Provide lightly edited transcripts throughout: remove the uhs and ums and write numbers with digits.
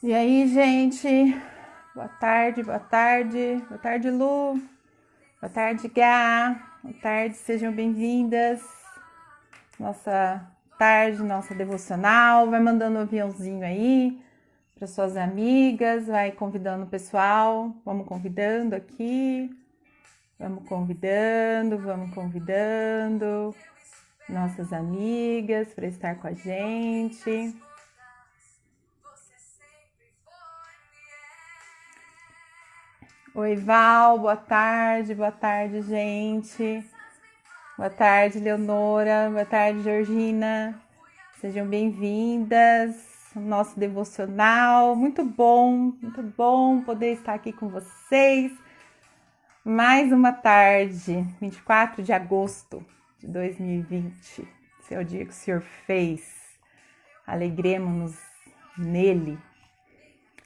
E aí, gente? Boa tarde, boa tarde. Boa tarde, Lu. Boa tarde, Gá. Boa tarde, sejam bem-vindas. Nossa tarde, nossa devocional. Vai mandando um aviãozinho aí para suas amigas, vai convidando o pessoal. Vamos convidando aqui. Vamos convidando nossas amigas para estar com a gente. Oi, Val, boa tarde, gente. Boa tarde, Leonora, boa tarde, Georgina. Sejam bem-vindas ao nosso devocional. Muito bom poder estar aqui com vocês. Mais uma tarde, 24 de agosto de 2020. Esse é o dia que o Senhor fez. Alegremos-nos nele.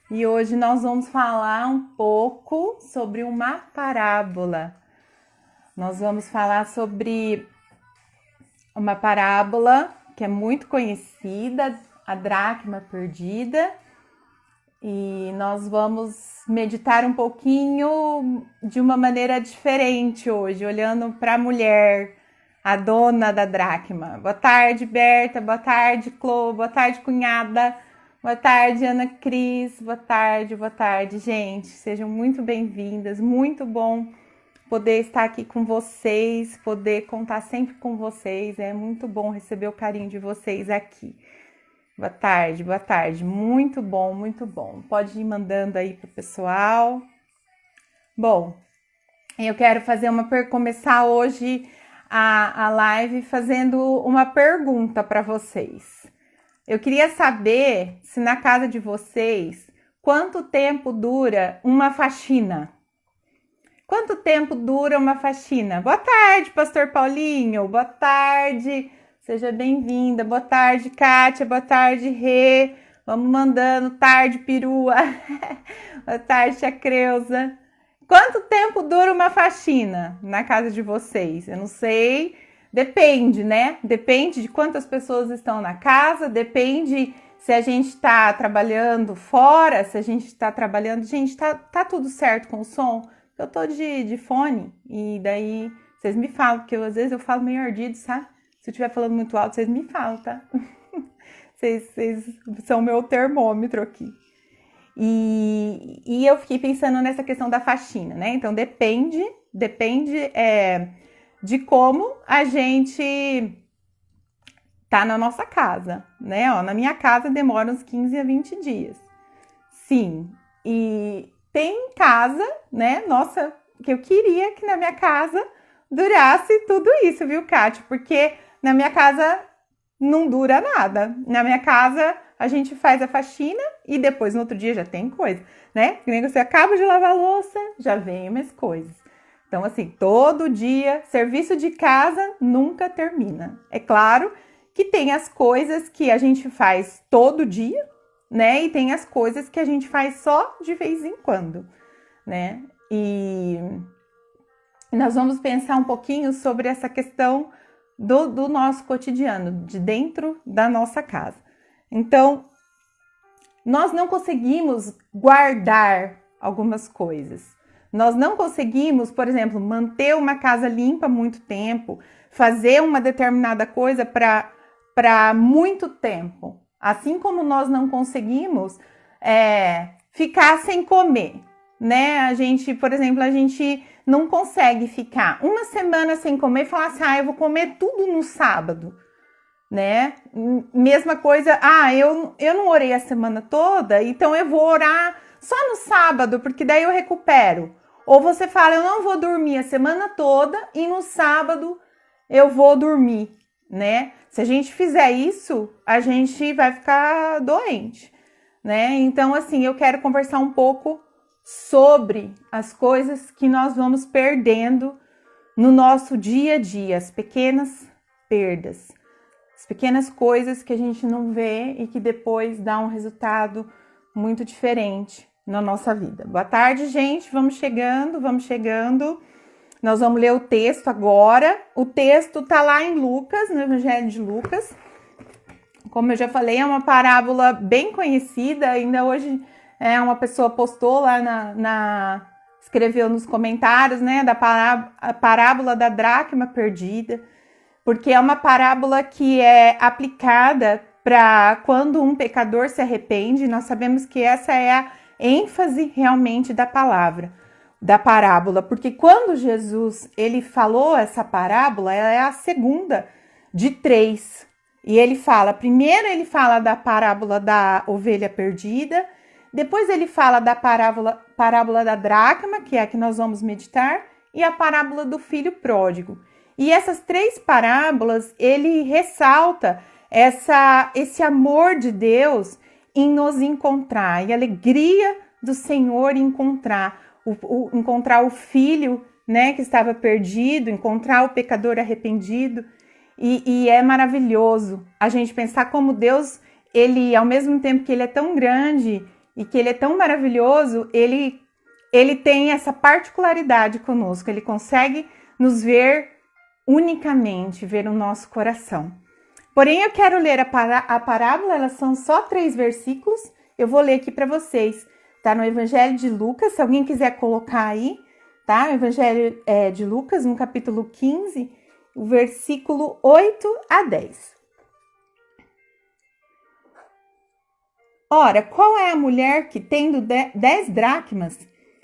E hoje nós vamos falar um pouco sobre uma parábola. Nós vamos falar sobre uma parábola que é muito conhecida, a dracma perdida. E nós vamos meditar um pouquinho de uma maneira diferente hoje, olhando para a mulher, a dona da dracma. Boa tarde, Berta. Boa tarde, Clô. Boa tarde, cunhada. Boa tarde, Ana Cris. Boa tarde, gente. Sejam muito bem-vindas. Muito bom poder estar aqui com vocês, poder contar sempre com vocês. É muito bom receber o carinho de vocês aqui. Boa tarde. Muito bom. Pode ir mandando aí pro pessoal. Bom, eu quero começar hoje a live fazendo uma pergunta para vocês. Eu queria saber se na casa de vocês, quanto tempo dura uma faxina? Quanto tempo dura uma faxina? Boa tarde, Pastor Paulinho. Boa tarde, seja bem-vinda. Boa tarde, Kátia. Boa tarde, Rê. Vamos mandando. Tarde, perua. Boa tarde, Tia Creuza. Quanto tempo dura uma faxina na casa de vocês? Eu não sei. Depende, né? Depende de quantas pessoas estão na casa, depende se a gente está trabalhando fora, se a gente está trabalhando... Gente, tá tudo certo com o som? Eu tô de fone e daí vocês me falam, porque às vezes eu falo meio ardido, sabe? Se eu estiver falando muito alto, vocês me falam, tá? Vocês são o meu termômetro aqui. E eu fiquei pensando nessa questão da faxina, né? Então depende de como a gente tá na nossa casa, né? Ó, na minha casa demora uns 15 a 20 dias. Sim, e tem casa, né? Nossa, que eu queria que na minha casa durasse tudo isso, viu, Kátia? Porque na minha casa não dura nada. Na minha casa a gente faz a faxina e depois no outro dia já tem coisa, né? Que nem você acaba de lavar a louça, já vem mais coisas. Então, assim, todo dia, serviço de casa nunca termina. É claro que tem as coisas que a gente faz todo dia, né? E tem as coisas que a gente faz só de vez em quando, né? E nós vamos pensar um pouquinho sobre essa questão do nosso cotidiano, de dentro da nossa casa. Então, nós não conseguimos guardar algumas coisas. Nós não conseguimos, por exemplo, manter uma casa limpa muito tempo, fazer uma determinada coisa para muito tempo. Assim como nós não conseguimos ficar sem comer, né? A gente, por exemplo, a gente não consegue ficar uma semana sem comer e falar assim, eu vou comer tudo no sábado, né? Mesma coisa, eu não orei a semana toda, então eu vou orar só no sábado, porque daí eu recupero. Ou você fala, eu não vou dormir a semana toda e no sábado eu vou dormir, né? Se a gente fizer isso, a gente vai ficar doente, né? Então, assim, eu quero conversar um pouco sobre as coisas que nós vamos perdendo no nosso dia a dia, as pequenas perdas, as pequenas coisas que a gente não vê e que depois dá um resultado muito diferente na nossa vida. Boa tarde, gente. Vamos chegando. Nós vamos ler o texto agora. O texto tá lá em Lucas, no Evangelho de Lucas. Vou Como eu já falei, é uma parábola bem conhecida. Ainda hoje uma pessoa postou lá escreveu nos comentários, né, a parábola da dracma perdida, porque é uma parábola que é aplicada para quando um pecador se arrepende. Nós sabemos que essa é a ênfase realmente da parábola, porque quando Jesus ele falou essa parábola, ela é a segunda de 3. E ele fala, primeiro ele fala da parábola da ovelha perdida, depois ele fala da parábola da dracma, que é a que nós vamos meditar, e a parábola do filho pródigo. E essas 3 parábolas, ele ressalta esse amor de Deus em nos encontrar, e a alegria do Senhor em encontrar o filho, né, que estava perdido, encontrar o pecador arrependido. E é maravilhoso a gente pensar como Deus, ele, ao mesmo tempo que ele é tão grande e que ele é tão maravilhoso, ele tem essa particularidade conosco, ele consegue nos ver unicamente, ver o nosso coração. Porém, eu quero ler a parábola, elas são só 3 versículos, eu vou ler aqui para vocês. Tá no Evangelho de Lucas, se alguém quiser colocar aí, tá? O Evangelho de Lucas, no capítulo 15, o versículo 8 a 10. Ora, qual é a mulher que, tendo 10 dracmas,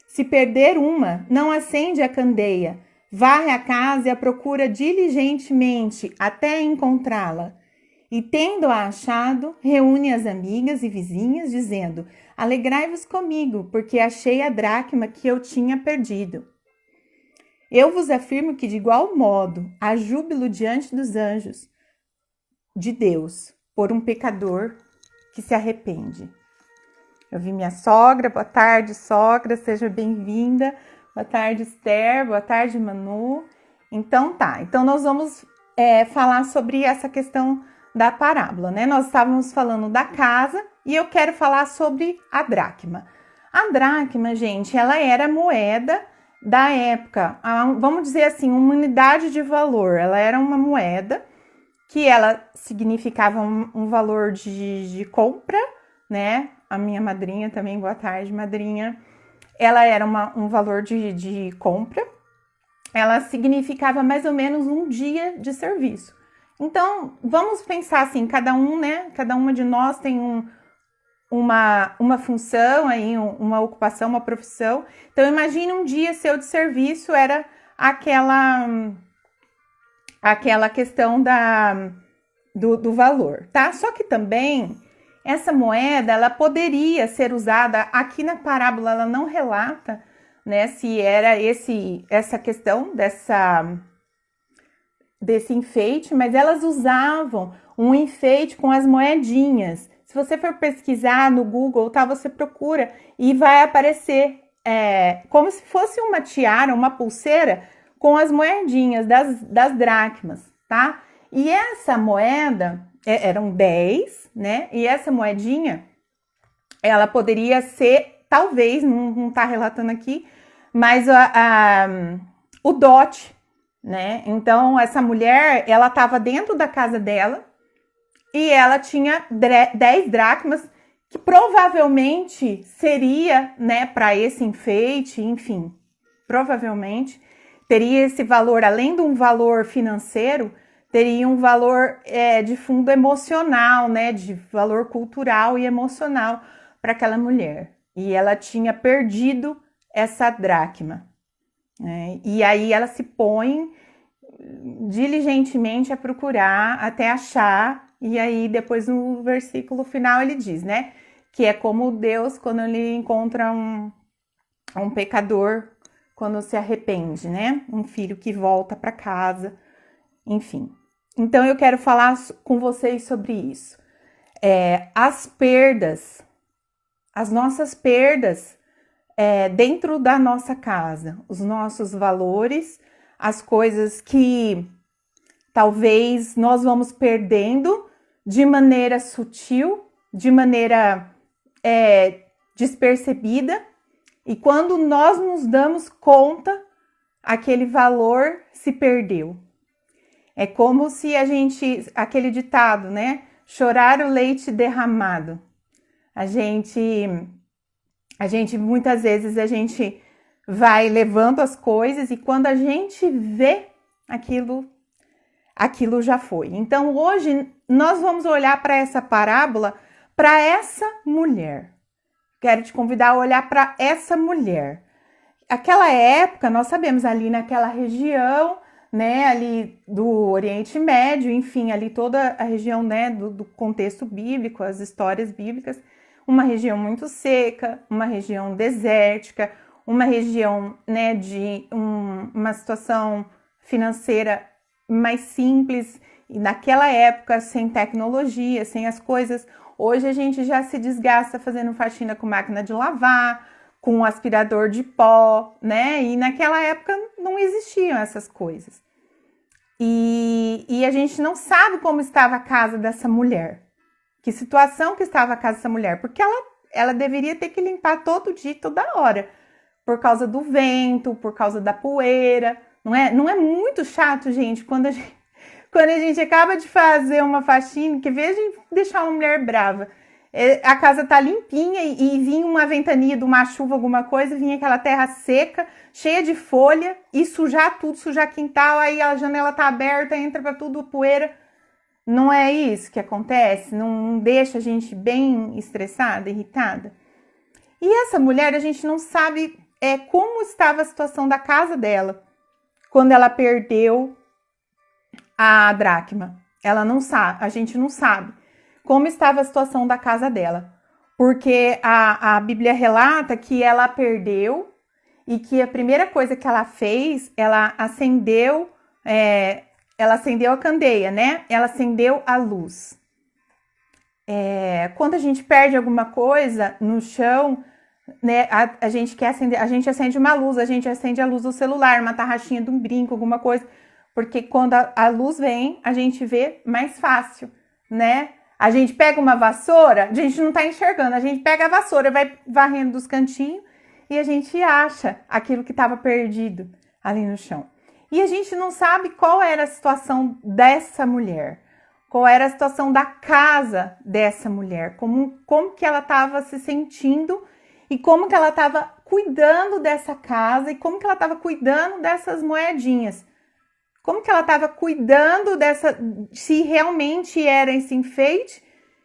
se perder uma, não acende a candeia, varre a casa e a procura diligentemente até encontrá-la? E, tendo-a achado, reúne as amigas e vizinhas, dizendo: alegrai-vos comigo, porque achei a dracma que eu tinha perdido. Eu vos afirmo que, de igual modo, há júbilo diante dos anjos de Deus por um pecador que se arrepende. Eu vi minha sogra. Boa tarde, sogra, seja bem-vinda. Boa tarde, Esther. Boa tarde, Manu. Então nós vamos falar sobre essa questão da parábola, né? Nós estávamos falando da casa e eu quero falar sobre a dracma. A dracma, gente, ela era a moeda da época, vamos dizer assim, uma unidade de valor. Ela era uma moeda que ela significava um valor de compra, né? A minha madrinha também, boa tarde, madrinha. Ela era um valor de compra. Ela significava mais ou menos um dia de serviço. Então, vamos pensar assim, cada uma de nós tem uma função, aí, uma ocupação, uma profissão. Então, imagine um dia seu de serviço era aquela questão do valor, tá? Só que também essa moeda, ela poderia ser usada, aqui na parábola ela não relata, né, se era essa questão desse enfeite, mas elas usavam um enfeite com as moedinhas. Se você for pesquisar no Google, tá, você procura e vai aparecer como se fosse uma tiara, uma pulseira com as moedinhas das dracmas, tá? E essa moeda, eram 10, né? E essa moedinha, ela poderia ser, talvez, não tá relatando aqui, mas o dote, né? Então, essa mulher, ela estava dentro da casa dela e ela tinha 10 dracmas, que provavelmente seria, né, para esse enfeite, enfim, provavelmente teria esse valor, além de um valor financeiro, teria um valor de fundo emocional, né, de valor cultural e emocional para aquela mulher. E ela tinha perdido essa dracma. E aí ela se põe diligentemente a procurar até achar, e aí depois no versículo final ele diz, né, que é como Deus quando ele encontra um pecador, quando se arrepende, né, um filho que volta para casa, enfim. Então eu quero falar com vocês sobre isso. As perdas, as nossas perdas dentro da nossa casa, os nossos valores, as coisas que talvez nós vamos perdendo de maneira sutil, de maneira despercebida, e quando nós nos damos conta, aquele valor se perdeu. É como se aquele ditado, né? chorar o leite derramado. A gente muitas vezes a gente vai levando as coisas e quando a gente vê aquilo já foi. Então hoje nós vamos olhar para essa parábola, para essa mulher. Quero te convidar a olhar para essa mulher. Aquela época, nós sabemos, ali naquela região, né, ali do Oriente Médio, enfim, ali toda a região, né, do contexto bíblico, as histórias bíblicas, uma região muito seca, uma região desértica, uma região, né, de uma situação financeira mais simples, e naquela época sem tecnologia, sem as coisas. Hoje a gente já se desgasta fazendo faxina com máquina de lavar, com aspirador de pó, né? E naquela época não existiam essas coisas. E a gente não sabe como estava a casa dessa mulher. Que situação que estava a casa dessa mulher. Porque ela deveria ter que limpar todo dia, toda hora. Por causa do vento, por causa da poeira. Não é muito chato, gente, quando a gente acaba de fazer uma faxina, que veja deixar uma mulher brava. A casa tá limpinha e vinha uma ventania de uma chuva, alguma coisa, vinha aquela terra seca, cheia de folha, e sujar tudo, sujar quintal, aí a janela tá aberta, entra pra tudo poeira. Não é isso que acontece? Não deixa a gente bem estressada, irritada? E essa mulher, a gente não sabe como estava a situação da casa dela quando ela perdeu a dracma. Ela não sabe, a gente não sabe como estava a situação da casa dela, porque a Bíblia relata que ela perdeu e que a primeira coisa que ela fez, ela acendeu a candeia, né? Ela acendeu a luz. Quando a gente perde alguma coisa no chão, né? A gente quer acender, a gente acende uma luz, a gente acende a luz do celular, uma tarraxinha de um brinco, alguma coisa, porque quando a luz vem, a gente vê mais fácil, né? A gente pega uma vassoura, a gente não tá enxergando, a gente pega a vassoura, vai varrendo dos cantinhos e a gente acha aquilo que estava perdido ali no chão. E a gente não sabe qual era a situação dessa mulher, qual era a situação da casa dessa mulher, como que ela estava se sentindo e como que ela estava cuidando dessa casa e como que ela estava cuidando dessas moedinhas. Como que ela estava cuidando se realmente era esse enfeite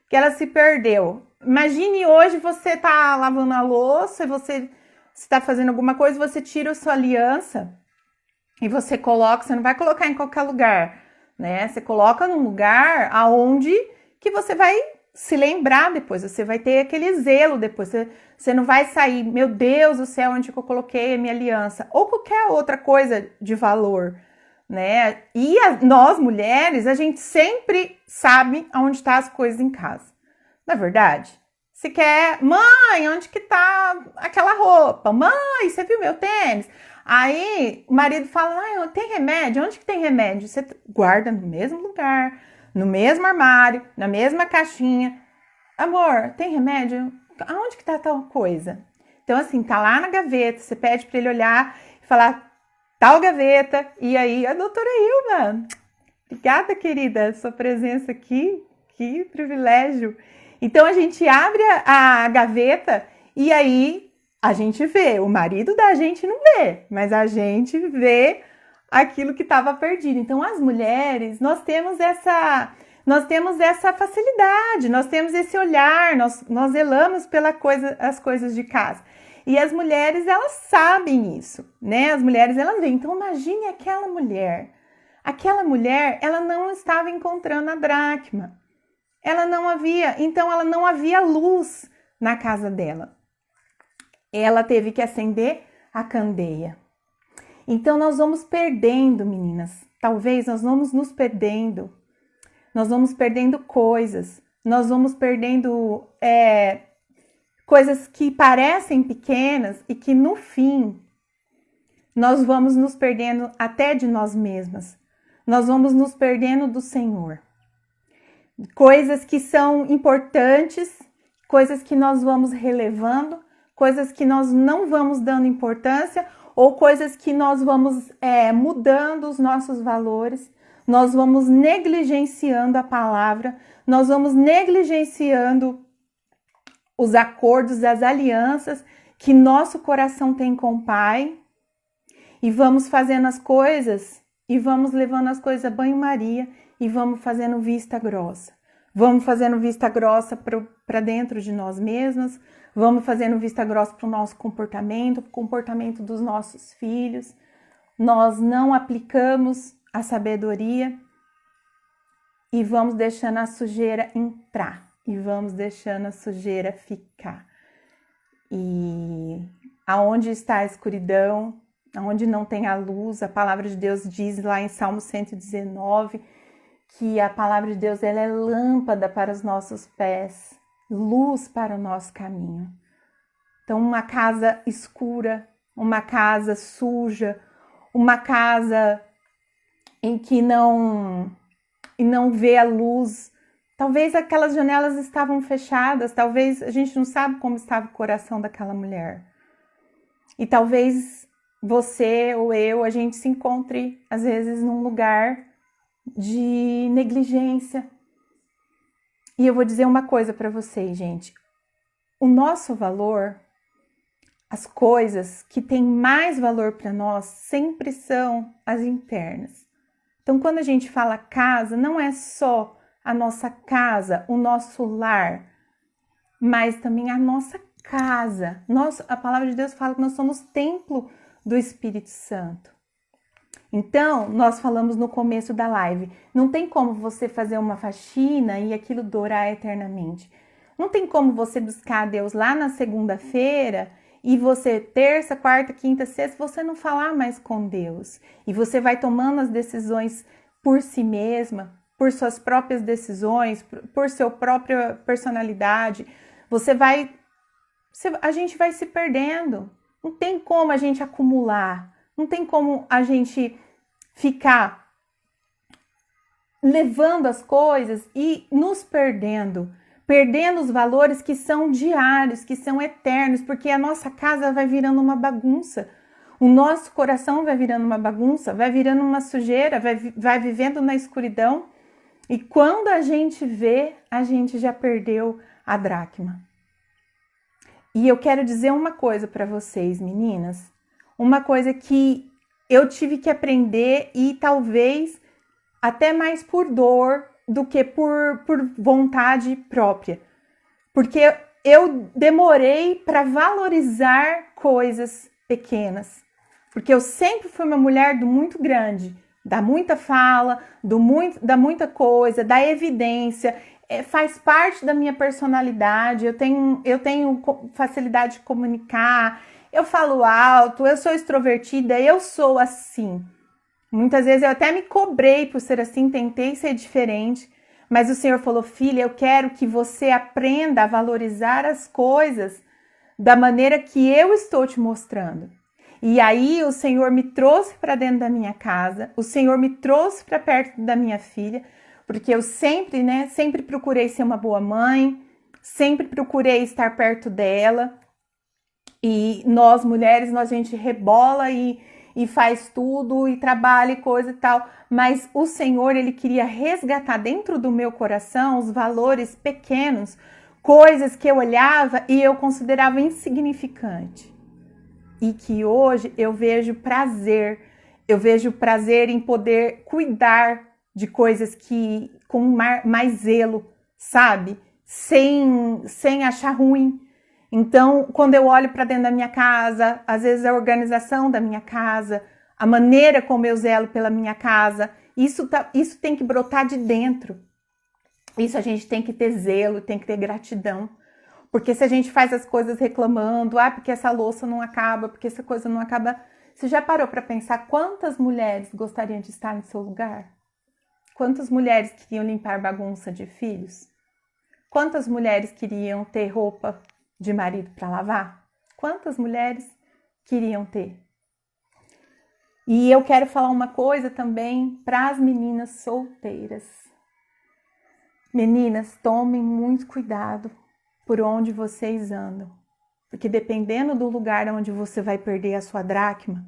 que ela se perdeu. Imagine hoje você tá lavando a louça, você está fazendo alguma coisa, você tira a sua aliança e você coloca, você não vai colocar em qualquer lugar, né? Você coloca num lugar aonde que você vai se lembrar depois, você vai ter aquele zelo depois, você não vai sair, meu Deus do céu, onde que eu coloquei a minha aliança? Ou qualquer outra coisa de valor, né? E nós mulheres, a gente sempre sabe aonde tá as coisas em casa. Não é verdade? Se quer, mãe, onde que tá aquela roupa? Mãe, você viu meu tênis? Aí o marido fala, tem remédio? Onde que tem remédio? Você guarda no mesmo lugar, no mesmo armário, na mesma caixinha. Amor, tem remédio? Aonde que tá tal coisa? Então assim, tá lá na gaveta, você pede para ele olhar e falar, tal gaveta, e aí a doutora Hilma, obrigada querida, sua presença aqui, que privilégio. Então a gente abre a gaveta e aí a gente vê, o marido da gente não vê, mas a gente vê aquilo que estava perdido. Então as mulheres, nós temos essa facilidade, nós temos esse olhar, nós zelamos as coisas de casa. E as mulheres, elas sabem isso, né? As mulheres, elas veem. Então, imagine aquela mulher. Aquela mulher, ela não estava encontrando a dracma. Ela não havia luz na casa dela. Ela teve que acender a candeia. Então, nós vamos perdendo, meninas. Talvez nós vamos nos perdendo. Nós vamos perdendo coisas. Nós vamos perdendo coisas que parecem pequenas e que no fim nós vamos nos perdendo até de nós mesmas. Nós vamos nos perdendo do Senhor. Coisas que são importantes, coisas que nós vamos relevando, coisas que nós não vamos dando importância ou coisas que nós vamos mudando os nossos valores, nós vamos negligenciando a palavra, nós vamos negligenciando os acordos, as alianças que nosso coração tem com o Pai, e vamos fazendo as coisas, e vamos levando as coisas a banho-maria, e vamos fazendo vista grossa. Vamos fazendo vista grossa para dentro de nós mesmas, vamos fazendo vista grossa para o nosso comportamento, para o comportamento dos nossos filhos. Nós não aplicamos a sabedoria e vamos deixando a sujeira entrar, e vamos deixando a sujeira ficar. E aonde está a escuridão, aonde não tem a luz, a palavra de Deus diz lá em Salmo 119, que a palavra de Deus ela é lâmpada para os nossos pés, luz para o nosso caminho. Então, uma casa escura, uma casa suja, uma casa em que não vê a luz, talvez aquelas janelas estavam fechadas, talvez a gente não sabe como estava o coração daquela mulher. E talvez você ou eu, a gente se encontre às vezes num lugar de negligência. E eu vou dizer uma coisa para vocês, gente. O nosso valor, as coisas que têm mais valor para nós sempre são as internas. Então, quando a gente fala casa, não é só a nossa casa, o nosso lar, mas também a nossa casa. A palavra de Deus fala que nós somos templo do Espírito Santo. Então, nós falamos no começo da live, não tem como você fazer uma faxina e aquilo durar eternamente. Não tem como você buscar a Deus lá na segunda-feira e você, terça, quarta, quinta, sexta, você não falar mais com Deus. E você vai tomando as decisões por si mesma, por suas próprias decisões, por sua própria personalidade. A gente vai se perdendo. Não tem como a gente acumular. Não tem como a gente ficar levando as coisas e nos perdendo os valores que são diários, que são eternos, porque a nossa casa vai virando uma bagunça, o nosso coração vai virando uma bagunça, vai virando uma sujeira, vai vivendo na escuridão, e quando a gente vê, a gente já perdeu a dracma. E eu quero dizer uma coisa para vocês, meninas, uma coisa que eu tive que aprender e talvez até mais por dor do que por vontade própria. Porque eu demorei para valorizar coisas pequenas. Porque eu sempre fui uma mulher do muito grande, da muita fala, da muita coisa, da evidência. Faz parte da minha personalidade, eu tenho facilidade de comunicar, eu falo alto, eu sou extrovertida, eu sou assim. Muitas vezes eu até me cobrei por ser assim, tentei ser diferente, mas o Senhor falou, filha, eu quero que você aprenda a valorizar as coisas da maneira que eu estou te mostrando. E aí o Senhor me trouxe para dentro da minha casa, o Senhor me trouxe para perto da minha filha, porque eu sempre procurei ser uma boa mãe, sempre procurei estar perto dela. E nós, mulheres, a gente rebola e faz tudo, e trabalha e coisa e tal. Mas o Senhor, Ele queria resgatar dentro do meu coração os valores pequenos, coisas que eu olhava e eu considerava insignificante. E que hoje eu vejo prazer em poder cuidar de coisas que com mais zelo, sabe? Sem achar ruim. Então, quando eu olho para dentro da minha casa, às vezes a organização da minha casa, a maneira como eu zelo pela minha casa, isso tem que brotar de dentro. Isso a gente tem que ter zelo, tem que ter gratidão. Porque se a gente faz as coisas reclamando, porque essa louça não acaba, porque essa coisa não acaba... Você já parou para pensar quantas mulheres gostariam de estar no seu lugar? Quantas mulheres queriam limpar bagunça de filhos? Quantas mulheres queriam ter roupa de marido para lavar? Quantas mulheres queriam ter? E eu quero falar uma coisa também para as meninas solteiras. Meninas, tomem muito cuidado por onde vocês andam. Porque dependendo do lugar onde você vai perder a sua dracma,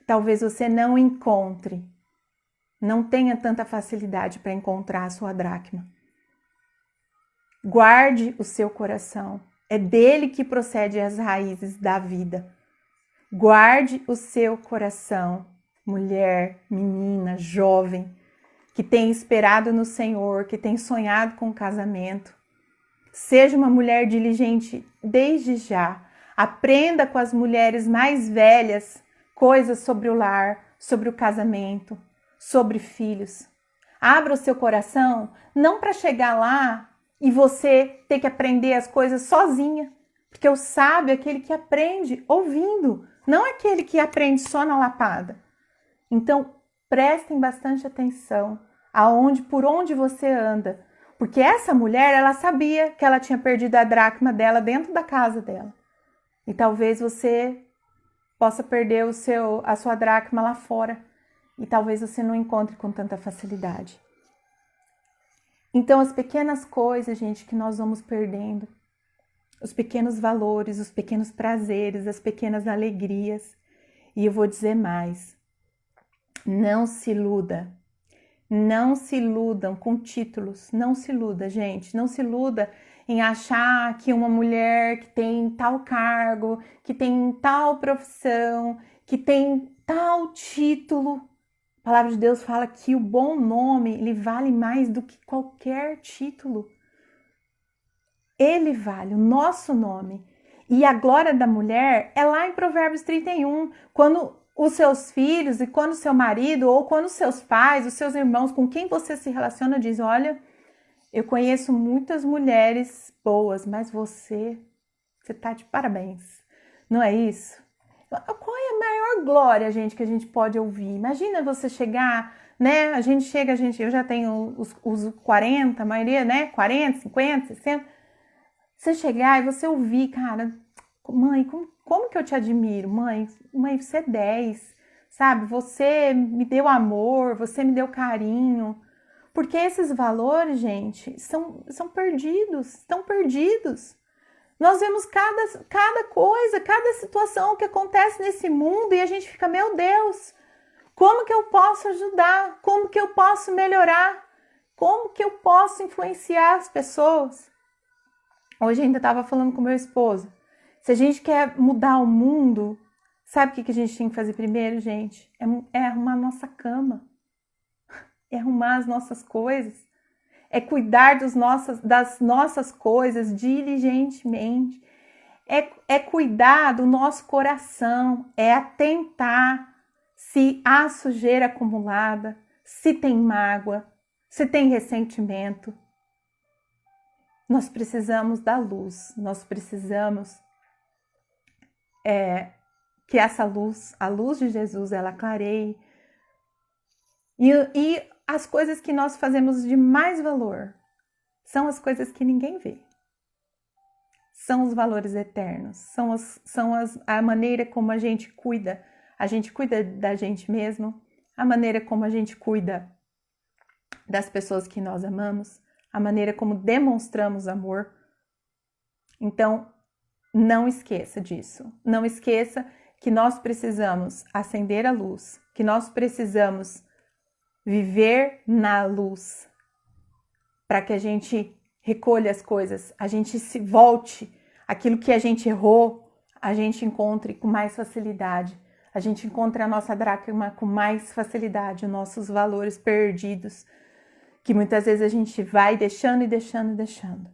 talvez você não encontre, não tenha tanta facilidade para encontrar a sua dracma. Guarde o seu coração. É dele que procede as raízes da vida. Guarde o seu coração, mulher, menina, jovem, que tem esperado no Senhor, que tem sonhado com o casamento. Seja uma mulher diligente desde já. Aprenda com as mulheres mais velhas coisas sobre o lar, sobre o casamento, sobre filhos. Abra o seu coração, não para chegar lá e você ter que aprender as coisas sozinha, porque o sábio é aquele que aprende ouvindo, não é aquele que aprende só na lapada. Então, prestem bastante atenção por onde você anda, porque essa mulher, ela sabia que ela tinha perdido a dracma dela dentro da casa dela. E talvez você possa perder a sua dracma lá fora, e talvez você não encontre com tanta facilidade. Então, as pequenas coisas, gente, que nós vamos perdendo, os pequenos valores, os pequenos prazeres, as pequenas alegrias. E eu vou dizer mais, não se iluda, não se iludam com títulos, não se iluda, gente, não se iluda em achar que uma mulher que tem tal cargo, que tem tal profissão, que tem tal título. A palavra de Deus fala que o bom nome, ele vale mais do que qualquer título. Ele vale, o nosso nome. E a glória da mulher é lá em Provérbios 31, quando os seus filhos e quando o seu marido ou quando os seus pais, os seus irmãos, com quem você se relaciona, diz, olha, eu conheço muitas mulheres boas, mas você tá de parabéns. Não é isso? Qual é a maior glória, gente, que a gente pode ouvir? Imagina você chegar, né? Eu já tenho os 40, a maioria, né? 40, 50, 60. Você chegar e você ouvir, cara, mãe, como que eu te admiro? Mãe, você é 10, sabe? Você me deu amor, você me deu carinho. Porque esses valores, gente, são perdidos, estão perdidos. Nós vemos cada coisa, cada situação que acontece nesse mundo e a gente fica, meu Deus, como que eu posso ajudar? Como que eu posso melhorar? Como que eu posso influenciar as pessoas? Hoje ainda estava falando com meu esposo. Se a gente quer mudar o mundo, sabe o que a gente tem que fazer primeiro, gente? É arrumar a nossa cama. É arrumar as nossas coisas. É cuidar das nossas coisas diligentemente. É cuidar do nosso coração. É atentar se há sujeira acumulada, se tem mágoa, se tem ressentimento. Nós precisamos da luz. Nós precisamos que essa luz, a luz de Jesus, ela clareie. E as coisas que nós fazemos de mais valor são as coisas que ninguém vê. São os valores eternos, são a maneira como a gente cuida. A gente cuida da gente mesmo, a maneira como a gente cuida das pessoas que nós amamos, a maneira como demonstramos amor. Então, não esqueça disso. Não esqueça que nós precisamos acender a luz, que nós precisamos viver na luz, para que a gente recolha as coisas, a gente se volte, aquilo que a gente errou, a gente encontre com mais facilidade, a gente encontre a nossa dracma com mais facilidade, os nossos valores perdidos, que muitas vezes a gente vai deixando e deixando e deixando,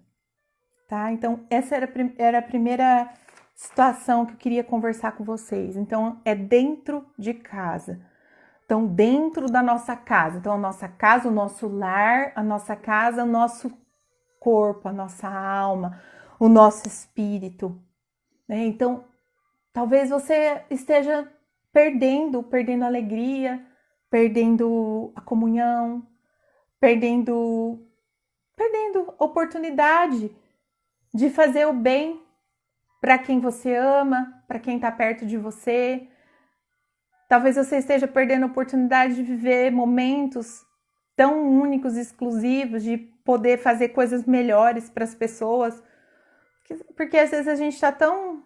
tá? Então, essa era a primeira situação que eu queria conversar com vocês. Então, é dentro de casa. Então, dentro da nossa casa. Então, a nossa casa, o nosso lar, a nossa casa, o nosso corpo, a nossa alma, o nosso espírito. Né? Então, talvez você esteja perdendo a alegria, perdendo a comunhão, perdendo oportunidade de fazer o bem para quem você ama, para quem está perto de você. Talvez você esteja perdendo a oportunidade de viver momentos tão únicos e exclusivos, de poder fazer coisas melhores para as pessoas. Porque às vezes a gente está tão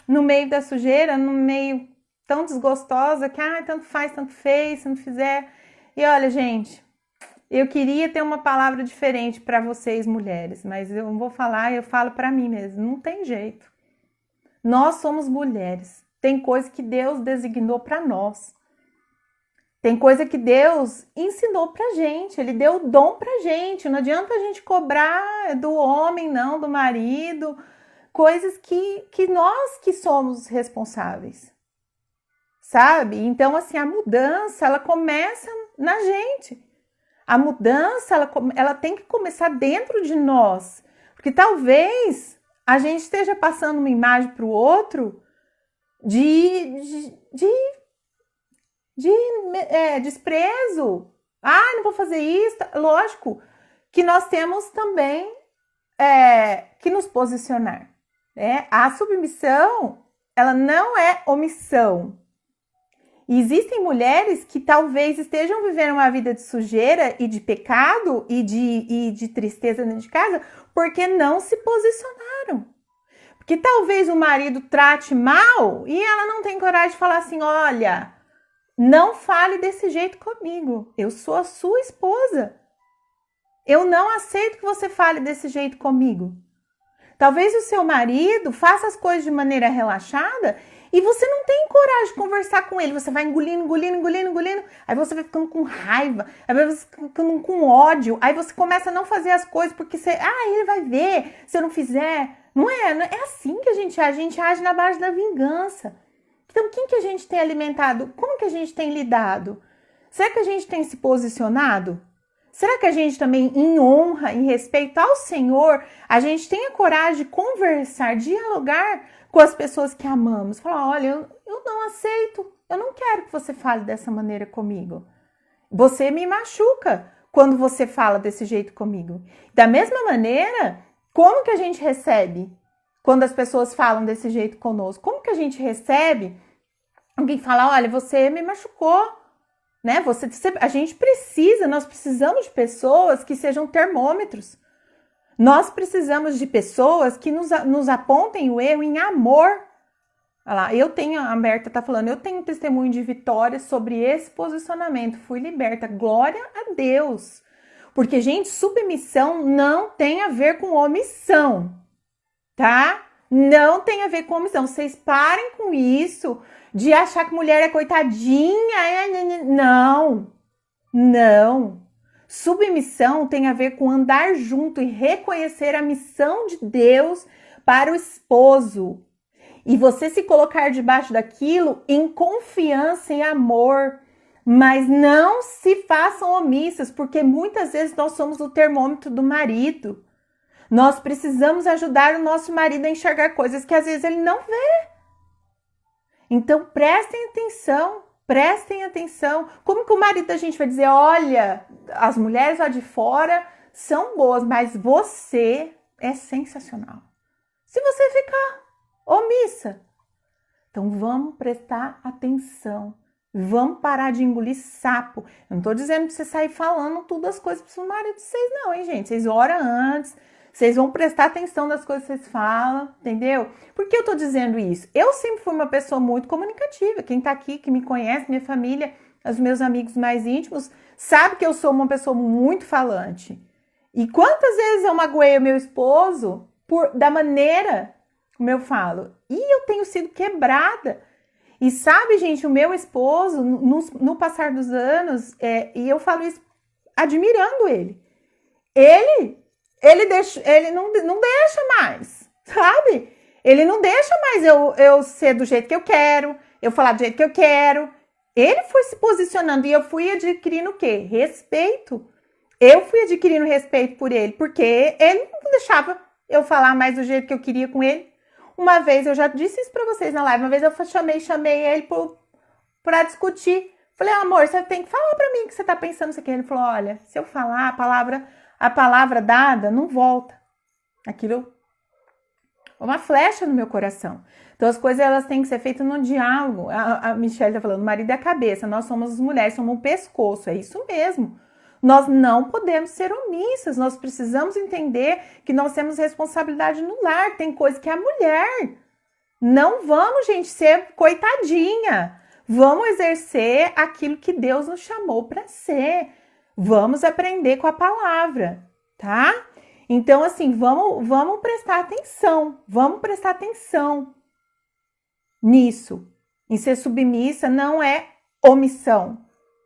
no meio da sujeira, no meio tão desgostosa, que tanto faz, tanto fez, se não fizer. E olha, gente, eu queria ter uma palavra diferente para vocês, mulheres, mas eu não vou falar, eu falo para mim mesmo, não tem jeito. Nós somos mulheres, tem coisa que Deus designou para nós. Tem coisa que Deus ensinou pra gente, Ele deu o dom pra gente. Não adianta a gente cobrar do homem, não, do marido, coisas que nós que somos responsáveis, sabe? Então, assim, a mudança, ela começa na gente. A mudança, ela tem que começar dentro de nós. Porque talvez a gente esteja passando uma imagem para o outro de desprezo. Não vou fazer isso. Lógico que nós temos também que nos posicionar. A submissão, ela não é omissão. E existem mulheres que talvez estejam vivendo uma vida de sujeira e de pecado e de tristeza dentro de casa porque não se posicionaram. Porque talvez o marido trate mal e ela não tem coragem de falar assim, olha, não fale desse jeito comigo. Eu sou a sua esposa. Eu não aceito que você fale desse jeito comigo. Talvez o seu marido faça as coisas de maneira relaxada e você não tem coragem de conversar com ele. Você vai engolindo. Aí você vai ficando com raiva. Aí você vai ficando com ódio. Aí você começa a não fazer as coisas porque ele vai ver se eu não fizer. Não é assim que a gente age. A gente age na base da vingança. Então, quem que a gente tem alimentado? Como que a gente tem lidado? Será que a gente tem se posicionado? Será que a gente também, em honra, em respeito ao Senhor, a gente tem a coragem de conversar, dialogar com as pessoas que amamos? Falar, olha, eu não aceito, eu não quero que você fale dessa maneira comigo. Você me machuca quando você fala desse jeito comigo. Da mesma maneira, como que a gente recebe quando as pessoas falam desse jeito conosco? Como que a gente recebe alguém fala, olha, você me machucou? Né? Nós precisamos de pessoas que sejam termômetros. Nós precisamos de pessoas que nos apontem o erro em amor. Olha lá, a Berta está falando, eu tenho testemunho de vitória sobre esse posicionamento. Fui liberta. Glória a Deus. Porque, gente, submissão não tem a ver com omissão. Tá? Não tem a ver com omissão. Vocês parem com isso de achar que mulher é coitadinha. Não. Submissão tem a ver com andar junto e reconhecer a missão de Deus para o esposo. E você se colocar debaixo daquilo em confiança e amor. Mas não se façam omissas, porque muitas vezes nós somos o termômetro do marido. Nós precisamos ajudar o nosso marido a enxergar coisas que às vezes ele não vê. Então, prestem atenção. Como que o marido da gente vai dizer, olha, as mulheres lá de fora são boas, mas você é sensacional. Se você ficar omissa. Então, vamos prestar atenção. Vamos parar de engolir sapo. Eu não estou dizendo para você sair falando tudo as coisas para o marido de vocês não, hein, gente? Vocês oram antes. Vocês vão prestar atenção nas coisas que vocês falam, entendeu? Por que eu tô dizendo isso? Eu sempre fui uma pessoa muito comunicativa. Quem tá aqui, que me conhece, minha família, os meus amigos mais íntimos, sabe que eu sou uma pessoa muito falante. E quantas vezes eu magoei o meu esposo da maneira como eu falo? E eu tenho sido quebrada. E sabe, gente, o meu esposo, no passar dos anos, e eu falo isso admirando ele. Ele não deixa mais, sabe? Ele não deixa mais eu ser do jeito que eu quero, eu falar do jeito que eu quero. Ele foi se posicionando e eu fui adquirindo o quê? Respeito. Eu fui adquirindo respeito por ele, porque ele não deixava eu falar mais do jeito que eu queria com ele. Uma vez, eu já disse isso pra vocês na live, uma vez eu chamei ele pra discutir. Falei, amor, você tem que falar pra mim o que você tá pensando isso aqui. Ele falou, olha, se eu falar a palavra dada não volta. Aquilo é uma flecha no meu coração. Então as coisas elas têm que ser feitas no diálogo. A Michelle tá falando, o marido é a cabeça, nós somos as mulheres, somos o pescoço. É isso mesmo. Nós não podemos ser omissas, nós precisamos entender que nós temos responsabilidade no lar. Tem coisa que é a mulher. Não vamos, gente, ser coitadinha. Vamos exercer aquilo que Deus nos chamou para ser. Vamos aprender com a palavra, tá? Então, assim, vamos prestar atenção nisso. Em ser submissa não é omissão.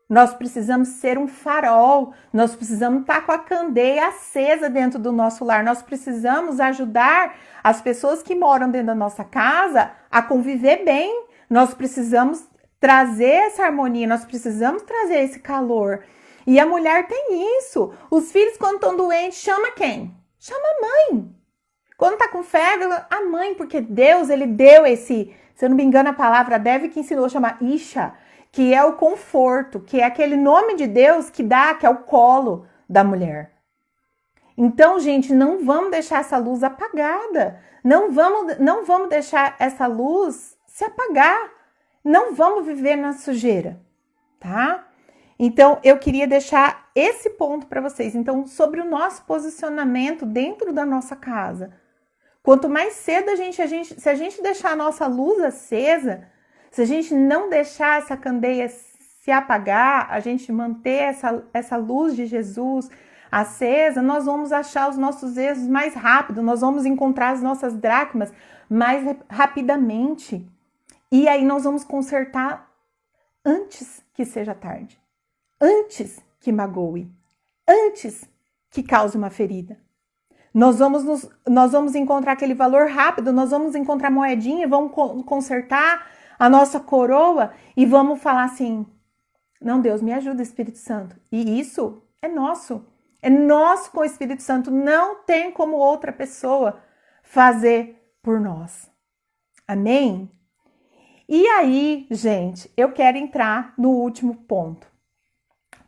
Nós precisamos ser um farol, nós precisamos estar com a candeia acesa dentro do nosso lar, nós precisamos ajudar as pessoas que moram dentro da nossa casa a conviver bem, nós precisamos trazer essa harmonia, nós precisamos trazer esse calor. E a mulher tem isso. Os filhos, quando estão doentes, chama quem? Chama a mãe. Quando tá com febre, a mãe, porque Deus, ele deu esse, se eu não me engano, a palavra deve que ensinou a chamar Isha, que é o conforto, que é aquele nome de Deus que dá, que é o colo da mulher. Então, gente, não vamos deixar essa luz apagada. Não vamos deixar essa luz se apagar. Não vamos viver na sujeira, tá? Então, eu queria deixar esse ponto para vocês. Então, sobre o nosso posicionamento dentro da nossa casa. Quanto mais cedo se a gente deixar a nossa luz acesa, se a gente não deixar essa candeia se apagar, a gente manter essa luz de Jesus acesa, nós vamos achar os nossos erros mais rápido, nós vamos encontrar as nossas dracmas mais rapidamente. E aí nós vamos consertar antes que seja tarde, antes que magoe, antes que cause uma ferida. Nós vamos encontrar aquele valor rápido, nós vamos encontrar moedinha, vamos consertar a nossa coroa e vamos falar assim, não, Deus, me ajuda, Espírito Santo. E isso é nosso com o Espírito Santo, não tem como outra pessoa fazer por nós. Amém? E aí, gente, eu quero entrar no último ponto.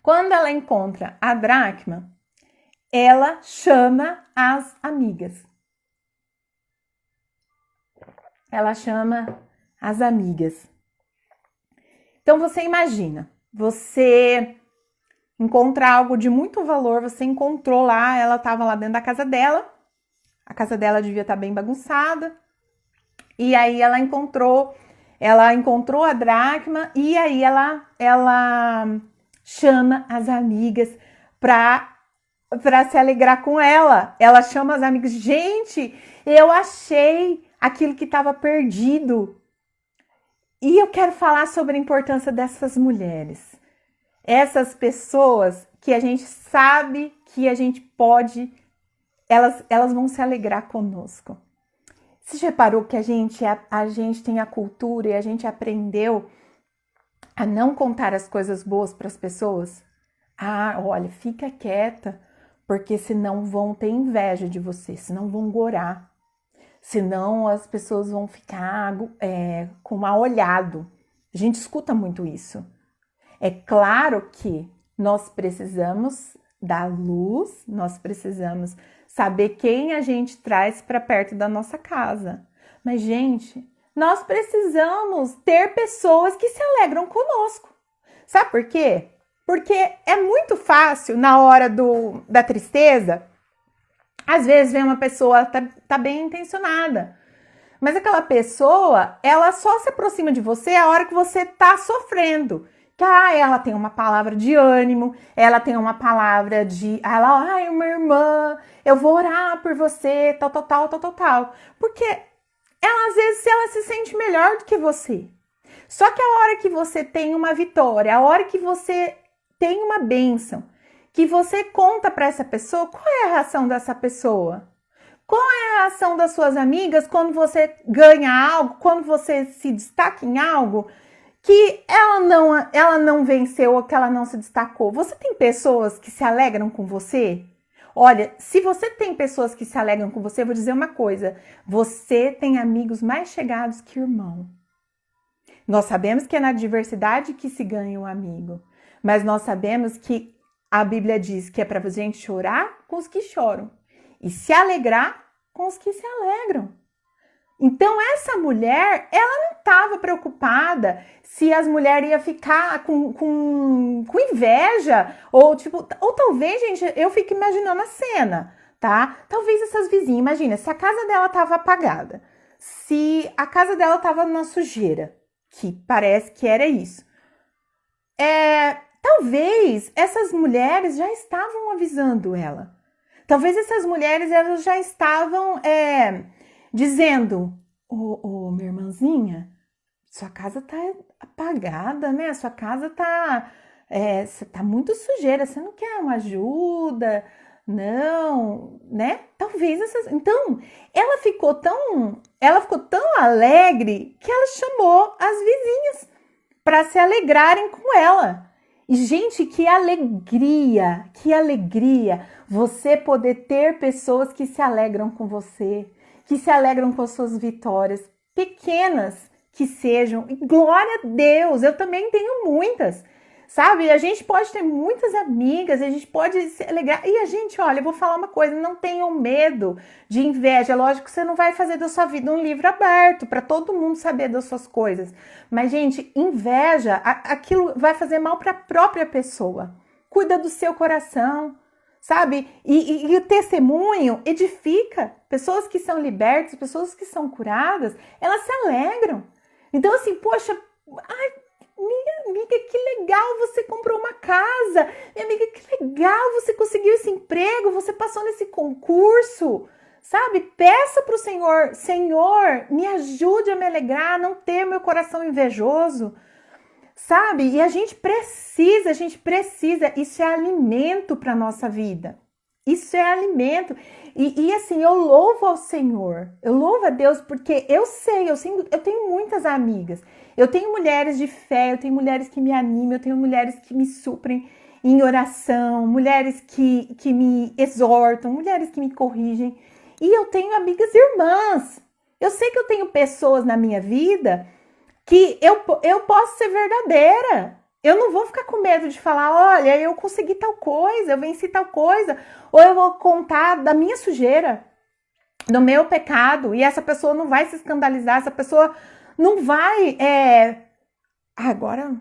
Quando ela encontra a dracma, ela chama as amigas. Ela chama as amigas. Então, você imagina, você encontra algo de muito valor, você encontrou lá, ela estava lá dentro da casa dela, a casa dela devia estar bem bagunçada, e aí ela encontrou a dracma, e aí ela chama as amigas para se alegrar com ela. Ela chama as amigas, gente, eu achei aquilo que estava perdido. E eu quero falar sobre a importância dessas mulheres. Essas pessoas que a gente sabe que a gente pode, elas vão se alegrar conosco. Você já reparou que a gente tem a cultura e a gente aprendeu a não contar as coisas boas para as pessoas? Ah, olha, fica quieta, porque senão vão ter inveja de você, senão vão gorar. Senão as pessoas vão ficar com mal olhado. A gente escuta muito isso. É claro que nós precisamos dar luz, nós precisamos saber quem a gente traz para perto da nossa casa. Mas, gente, nós precisamos ter pessoas que se alegram conosco. Sabe por quê? Porque é muito fácil, na hora da tristeza, às vezes vem uma pessoa, tá bem intencionada, mas aquela pessoa, ela só se aproxima de você a hora que você tá sofrendo. Que ela tem uma palavra de ânimo, ela tem uma palavra uma irmã, eu vou orar por você, tal. Porque ela, às vezes, ela se sente melhor do que você. Só que a hora que você tem uma vitória, a hora que você tem uma bênção, que você conta para essa pessoa, qual é a reação dessa pessoa? Qual é a reação das suas amigas quando você ganha algo, quando você se destaca em algo que ela não venceu ou que ela não se destacou? Você tem pessoas que se alegram com você? Olha, se você tem pessoas que se alegram com você, eu vou dizer uma coisa, você tem amigos mais chegados que irmão. Nós sabemos que é na adversidade que se ganha um amigo, mas nós sabemos que a Bíblia diz que é para a gente chorar com os que choram e se alegrar com os que se alegram. Então, essa mulher, ela não estava preocupada se as mulheres iam ficar com inveja ou talvez, gente, eu fico imaginando a cena, tá? Talvez essas vizinhas, imagina, se a casa dela estava apagada, se a casa dela estava na sujeira, que parece que era isso. Talvez essas mulheres já estavam avisando ela. Talvez essas mulheres elas já estavam dizendo: minha irmãzinha, sua casa tá apagada, né? Sua casa tá muito sujeira, você não quer uma ajuda? Não, né? Talvez essas. Então, ela ficou tão alegre que ela chamou as vizinhas para se alegrarem com ela. E, gente, que alegria você poder ter pessoas que se alegram com você, que se alegram com as suas vitórias, pequenas que sejam. E glória a Deus, eu também tenho muitas, sabe? A gente pode ter muitas amigas, a gente pode se alegrar. E a gente, olha, eu vou falar uma coisa, não tenham medo de inveja. Lógico que você não vai fazer da sua vida um livro aberto para todo mundo saber das suas coisas. Mas, gente, inveja, aquilo vai fazer mal para a própria pessoa. Cuida do seu coração, sabe? E o testemunho edifica. Pessoas que são libertas, pessoas que são curadas, elas se alegram. Então, assim, poxa, minha amiga, que legal, você comprou uma casa. Minha amiga, que legal, você conseguiu esse emprego, você passou nesse concurso. Sabe, peça para o Senhor, Senhor, me ajude a me alegrar, não ter meu coração invejoso, sabe? E a gente precisa, isso é alimento para a nossa vida, isso é alimento. E assim, eu louvo ao Senhor, eu louvo a Deus, porque eu tenho muitas amigas, eu tenho mulheres de fé, eu tenho mulheres que me animam, eu tenho mulheres que me suprem em oração, mulheres que me exortam, mulheres que me corrigem. E eu tenho amigas irmãs. Eu sei que eu tenho pessoas na minha vida que eu posso ser verdadeira. Eu não vou ficar com medo de falar, olha, eu consegui tal coisa, eu venci tal coisa. Ou eu vou contar da minha sujeira, do meu pecado. E essa pessoa não vai se escandalizar, essa pessoa não vai... agora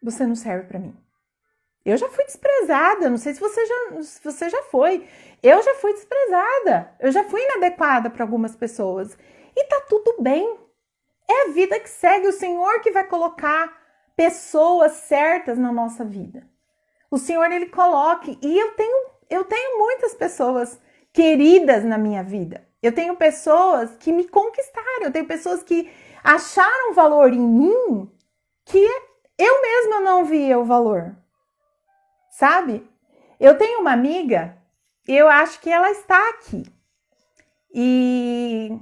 você não serve para mim. Eu já fui desprezada, não sei se você já foi. Eu já fui desprezada, eu já fui inadequada para algumas pessoas. E tá tudo bem. É a vida que segue, o Senhor que vai colocar pessoas certas na nossa vida. O Senhor, Ele coloque. E eu tenho muitas pessoas queridas na minha vida. Eu tenho pessoas que me conquistaram, eu tenho pessoas que acharam valor em mim que eu mesma não via o valor. Sabe? Eu tenho uma amiga, eu acho que ela está aqui. E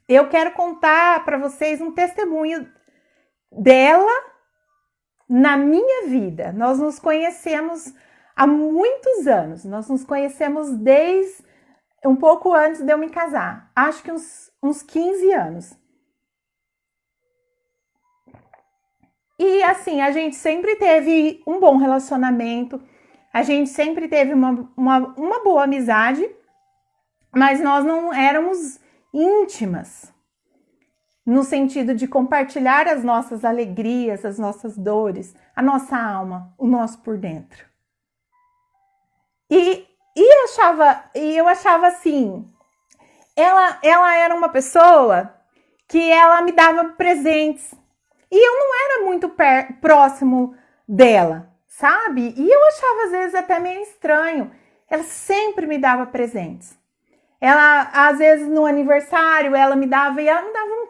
eu quero contar para vocês um testemunho dela na minha vida. Nós nos conhecemos há muitos anos. Nós nos conhecemos desde um pouco antes de eu me casar. Acho que uns 15 anos. E assim, a gente sempre teve um bom relacionamento, a gente sempre teve uma boa amizade, mas nós não éramos íntimas, no sentido de compartilhar as nossas alegrias, as nossas dores, a nossa alma, o nosso por dentro. E eu achava assim, ela era uma pessoa que ela me dava presentes, e eu não era muito próximo dela, sabe? E eu achava às vezes até meio estranho. Ela sempre me dava presentes. Ela, às vezes no aniversário, ela me dava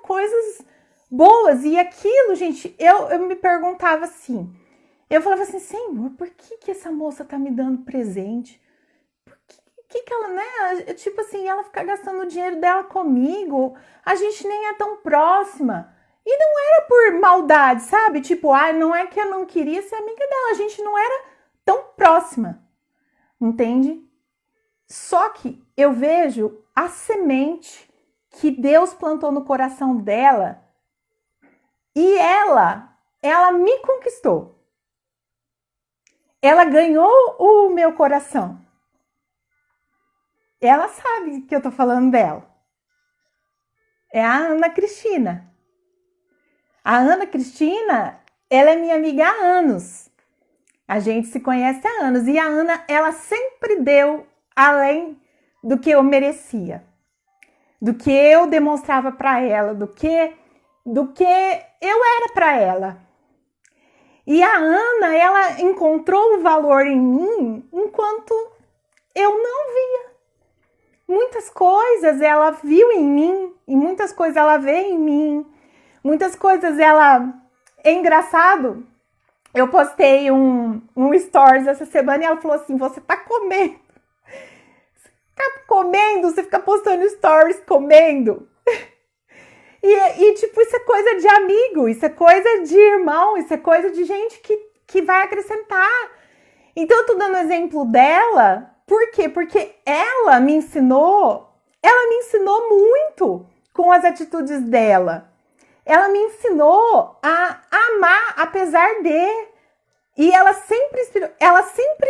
coisas boas. E aquilo, gente, eu me perguntava assim. Eu falava assim, Senhor, por que essa moça tá me dando presente? Por que ela, né? Tipo assim, ela fica gastando o dinheiro dela comigo. A gente nem é tão próxima. E não era por maldade, sabe? Tipo, não é que eu não queria ser amiga dela, a gente não era tão próxima, entende? Só que eu vejo a semente que Deus plantou no coração dela e ela me conquistou. Ela ganhou o meu coração. Ela sabe que eu tô falando dela. É a Ana Cristina. A Ana Cristina, ela é minha amiga há anos. A gente se conhece há anos. E a Ana, ela sempre deu além do que eu merecia. Do que eu demonstrava para ela. Do que eu era para ela. E a Ana, ela encontrou o valor em mim enquanto eu não via. Muitas coisas ela viu em mim, e muitas coisas ela vê em mim. Muitas coisas ela... É engraçado, eu postei um stories essa semana e ela falou assim, você tá comendo? Você fica postando stories comendo? Tipo, isso é coisa de amigo, isso é coisa de irmão, isso é coisa de gente que vai acrescentar. Então, eu tô dando exemplo dela, por quê? Porque ela me ensinou muito com as atitudes dela. Ela me ensinou a amar apesar de. E ela sempre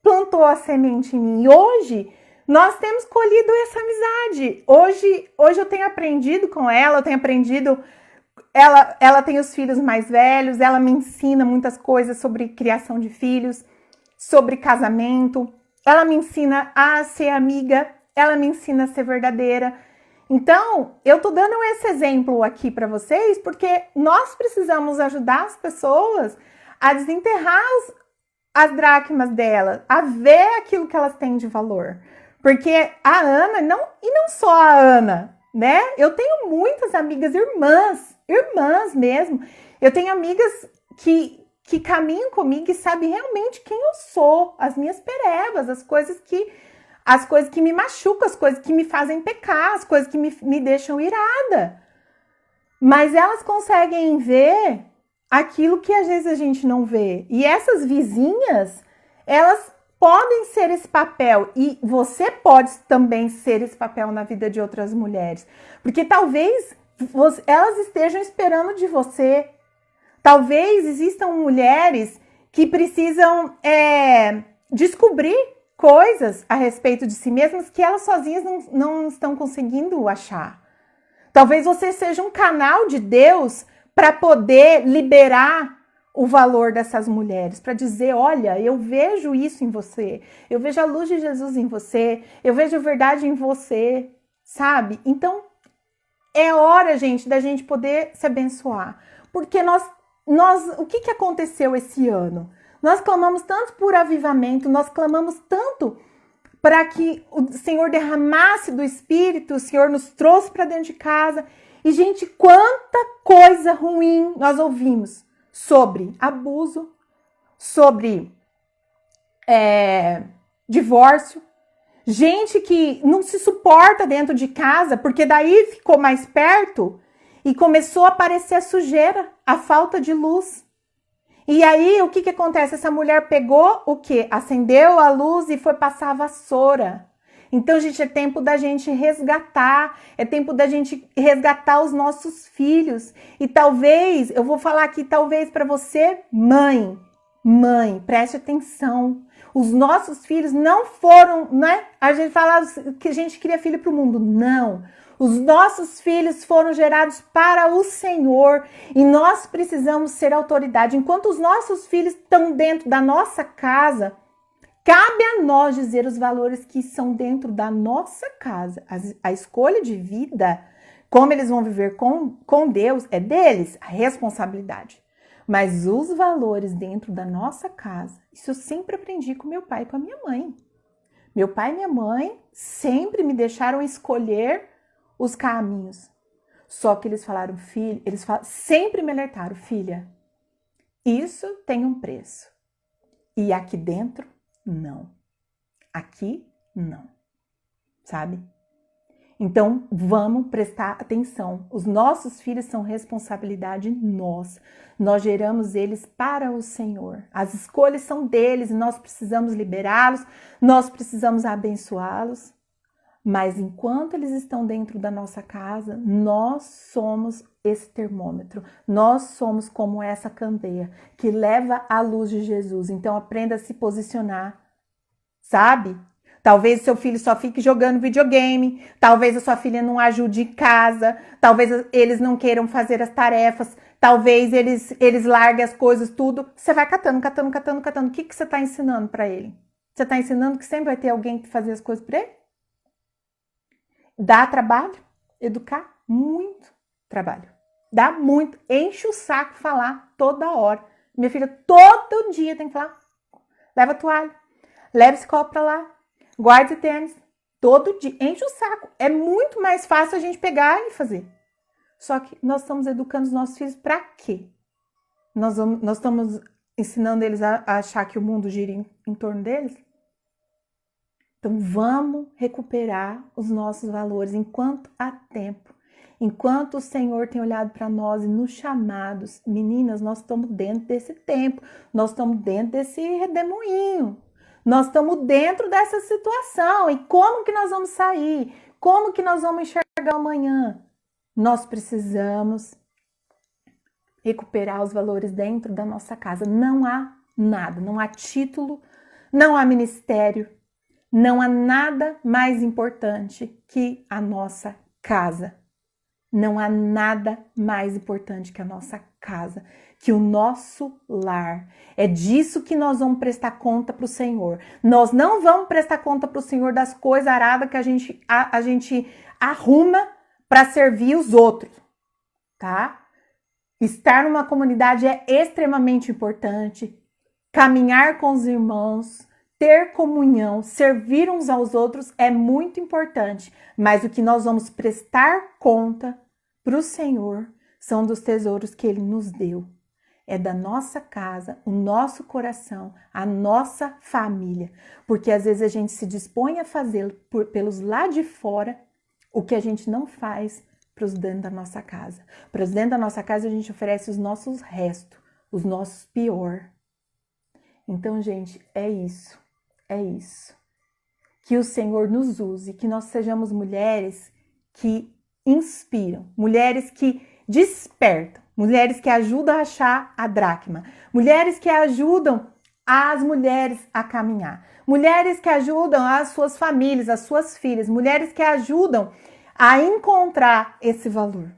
plantou a semente em mim. E hoje, nós temos colhido essa amizade. Hoje eu tenho aprendido com ela, eu tenho aprendido... Ela tem os filhos mais velhos, ela me ensina muitas coisas sobre criação de filhos, sobre casamento. Ela me ensina a ser amiga, ela me ensina a ser verdadeira. Então, eu tô dando esse exemplo aqui para vocês porque nós precisamos ajudar as pessoas a desenterrar as dracmas dela, a ver aquilo que elas têm de valor. Porque a Ana, e não só a Ana, né? Eu tenho muitas amigas irmãs mesmo. Eu tenho amigas que caminham comigo e sabem realmente quem eu sou, as minhas perebas, as coisas que me machucam, as coisas que me fazem pecar, as coisas que me deixam irada. Mas elas conseguem ver aquilo que às vezes a gente não vê. E essas vizinhas, elas podem ser esse papel. E você pode também ser esse papel na vida de outras mulheres. Porque talvez elas estejam esperando de você. Talvez existam mulheres que precisam descobrir coisas a respeito de si mesmas que elas sozinhas não estão conseguindo achar. Talvez você seja um canal de Deus para poder liberar o valor dessas mulheres, para dizer, olha, eu vejo isso em você, eu vejo a luz de Jesus em você, eu vejo a verdade em você, sabe? Então, é hora, gente, da gente poder se abençoar. Porque o que aconteceu esse ano? Nós clamamos tanto por avivamento, nós clamamos tanto para que o Senhor derramasse do Espírito, o Senhor nos trouxe para dentro de casa. E, gente, quanta coisa ruim nós ouvimos sobre abuso, sobre divórcio, gente que não se suporta dentro de casa, porque daí ficou mais perto e começou a aparecer a sujeira, a falta de luz. E aí, o que acontece? Essa mulher pegou o quê? Acendeu a luz e foi passar a vassoura. Então, gente, é tempo da gente resgatar, é tempo da gente resgatar os nossos filhos. E talvez, eu vou falar aqui, talvez para você, mãe, preste atenção. Os nossos filhos não foram, né? A gente fala que a gente cria filho para o mundo. Não. Os nossos filhos foram gerados para o Senhor e nós precisamos ser autoridade. Enquanto os nossos filhos estão dentro da nossa casa, cabe a nós dizer os valores que são dentro da nossa casa. A escolha de vida, como eles vão viver com Deus, é deles, a responsabilidade. Mas os valores dentro da nossa casa, isso eu sempre aprendi com meu pai e com a minha mãe. Meu pai e minha mãe sempre me deixaram escolher os caminhos. Só que eles falaram, sempre me alertaram, filha, isso tem um preço. E aqui dentro, não. Aqui, não. Sabe? Então, vamos prestar atenção. Os nossos filhos são responsabilidade nossa. Nós geramos eles para o Senhor. As escolhas são deles e nós precisamos liberá-los, nós precisamos abençoá-los. Mas enquanto eles estão dentro da nossa casa, nós somos esse termômetro. Nós somos como essa candeia que leva a luz de Jesus. Então aprenda a se posicionar, sabe? Talvez seu filho só fique jogando videogame, talvez a sua filha não ajude em casa, talvez eles não queiram fazer as tarefas, talvez eles larguem as coisas, tudo. Você vai catando. O que você está ensinando para ele? Você está ensinando que sempre vai ter alguém que fazer as coisas para ele? Dá trabalho, educar, muito trabalho. Dá muito, enche o saco falar toda hora. Minha filha todo dia tem que falar, leva a toalha, leva esse copo pra lá, guarde o tênis, todo dia, enche o saco. É muito mais fácil a gente pegar e fazer. Só que nós estamos educando os nossos filhos pra quê? Nós estamos ensinando eles a achar que o mundo gira em torno deles? Então vamos recuperar os nossos valores enquanto há tempo. Enquanto o Senhor tem olhado para nós e nos chamados, meninas, nós estamos dentro desse tempo, nós estamos dentro desse redemoinho, nós estamos dentro dessa situação. E como que nós vamos sair? Como que nós vamos enxergar amanhã? Nós precisamos recuperar os valores dentro da nossa casa. Não há nada, não há título, não há ministério, não há nada mais importante que a nossa casa. Não há nada mais importante que a nossa casa, que o nosso lar. É disso que nós vamos prestar conta para o Senhor. Nós não vamos prestar conta para o Senhor das coisas aradas que a gente arruma para servir os outros, tá? Estar numa comunidade é extremamente importante. Caminhar com os irmãos, ter comunhão, servir uns aos outros é muito importante. Mas o que nós vamos prestar conta para o Senhor são dos tesouros que Ele nos deu. É da nossa casa, o nosso coração, a nossa família. Porque às vezes a gente se dispõe a fazer pelos lá de fora o que a gente não faz para os dentro da nossa casa. Para os dentro da nossa casa a gente oferece os nossos restos, os nossos pior. Então, gente, é isso. É isso. Que o Senhor nos use, que nós sejamos mulheres que inspiram, mulheres que despertam, mulheres que ajudam a achar a dracma, mulheres que ajudam as mulheres a caminhar, mulheres que ajudam as suas famílias, as suas filhas, mulheres que ajudam a encontrar esse valor.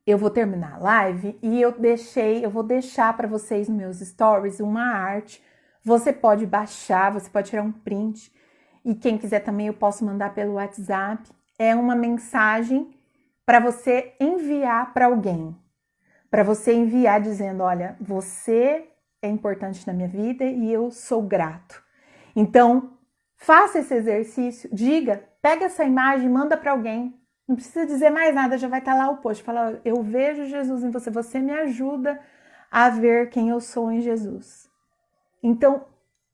Eu vou terminar a live e eu vou deixar para vocês nos meus stories uma arte. Você pode baixar, você pode tirar um print. E quem quiser também eu posso mandar pelo WhatsApp. É uma mensagem para você enviar para alguém. Para você enviar dizendo, olha, você é importante na minha vida e eu sou grato. Então, faça esse exercício, diga, pega essa imagem e manda para alguém. Não precisa dizer mais nada, já vai estar lá o post. Fala, eu vejo Jesus em você, você me ajuda a ver quem eu sou em Jesus. Então,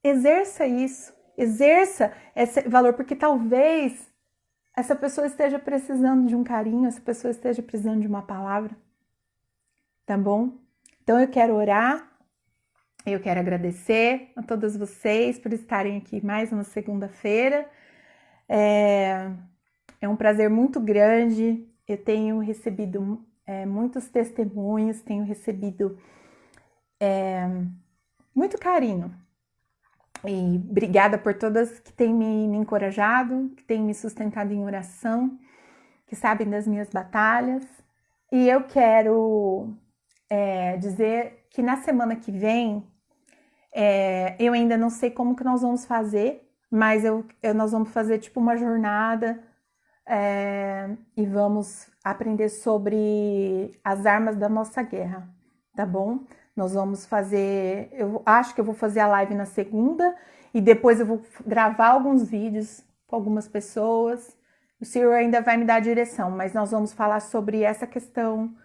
exerça isso, exerça esse valor, porque talvez essa pessoa esteja precisando de um carinho, essa pessoa esteja precisando de uma palavra, tá bom? Então, eu quero orar, eu quero agradecer a todas vocês por estarem aqui mais uma segunda-feira. É um prazer muito grande, eu tenho recebido muitos testemunhos, tenho recebido muito carinho. E obrigada por todas que têm me encorajado, que têm me sustentado em oração, que sabem das minhas batalhas. E eu quero dizer que na semana que vem, eu ainda não sei como que nós vamos fazer, mas nós vamos fazer tipo uma jornada e vamos aprender sobre as armas da nossa guerra, tá bom? Nós vamos fazer, eu acho que eu vou fazer a live na segunda e depois eu vou gravar alguns vídeos com algumas pessoas. O Senhor ainda vai me dar a direção, mas nós vamos falar sobre essa questão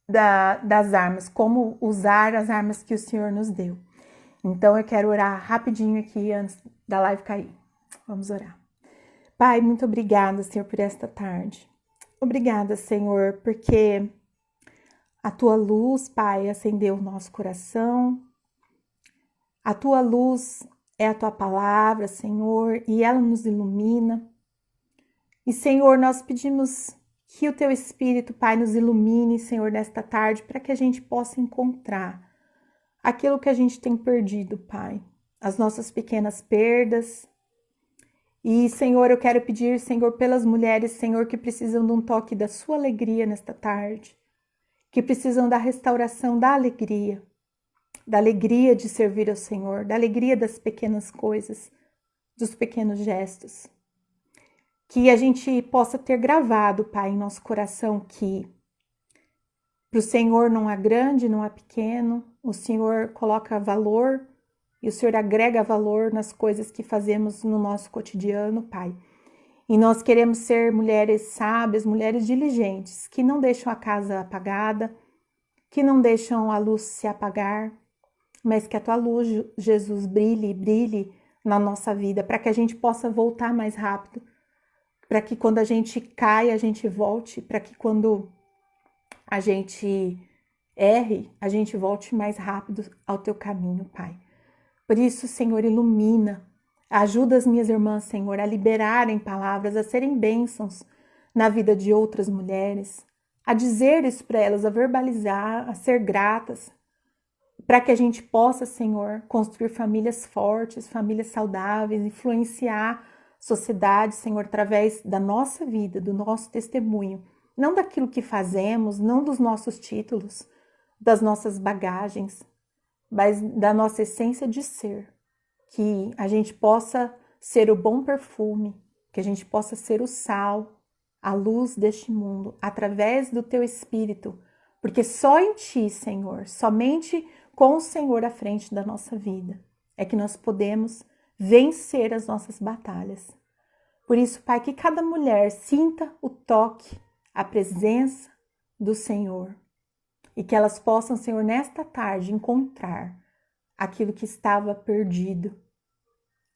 das armas, como usar as armas que o Senhor nos deu. Então eu quero orar rapidinho aqui antes da live cair. Vamos orar. Pai, muito obrigada, Senhor, por esta tarde. Obrigada, Senhor, porque a Tua luz, Pai, acendeu o nosso coração. A Tua luz é a Tua palavra, Senhor, e ela nos ilumina. E, Senhor, nós pedimos que o Teu Espírito, Pai, nos ilumine, Senhor, nesta tarde, para que a gente possa encontrar aquilo que a gente tem perdido, Pai. As nossas pequenas perdas. E, Senhor, eu quero pedir, Senhor, pelas mulheres, Senhor, que precisam de um toque da Sua alegria nesta tarde. Que precisam da restauração da alegria de servir ao Senhor, da alegria das pequenas coisas, dos pequenos gestos. Que a gente possa ter gravado, Pai, em nosso coração que Para o Senhor não há grande, não há pequeno. O Senhor coloca valor e o Senhor agrega valor nas coisas que fazemos no nosso cotidiano, Pai. E nós queremos ser mulheres sábias, mulheres diligentes, que não deixam a casa apagada, que não deixam a luz se apagar, mas que a tua luz, Jesus, brilhe na nossa vida, para que a gente possa voltar mais rápido, para que quando a gente cai, a gente volte, para que quando a gente erre, a gente volte mais rápido ao teu caminho, Pai. Por isso, Senhor, ilumina, ajuda as minhas irmãs, Senhor, a liberarem palavras, a serem bênçãos na vida de outras mulheres, a dizer isso para elas, a verbalizar, a ser gratas, para que a gente possa, Senhor, construir famílias fortes, famílias saudáveis, influenciar sociedade, Senhor, através da nossa vida, do nosso testemunho, não daquilo que fazemos, não dos nossos títulos, das nossas bagagens, mas da nossa essência de ser, que a gente possa ser o bom perfume, que a gente possa ser o sal, a luz deste mundo, através do teu Espírito, porque só em ti, Senhor, somente com o Senhor à frente da nossa vida, é que nós podemos vencer as nossas batalhas. Por isso, Pai, que cada mulher sinta o toque, a presença do Senhor, e que elas possam, Senhor, nesta tarde encontrar aquilo que estava perdido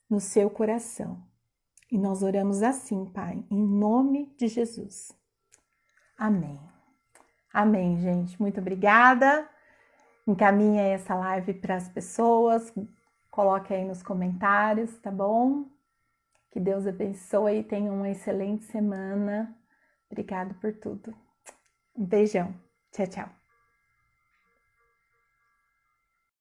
no seu coração. E nós oramos assim, Pai, em nome de Jesus. Amém. Amém, gente. Muito obrigada. Encaminha essa live para as pessoas. Coloque aí nos comentários, tá bom? Que Deus abençoe e tenha uma excelente semana. Obrigado por tudo. Um beijão. Tchau, tchau.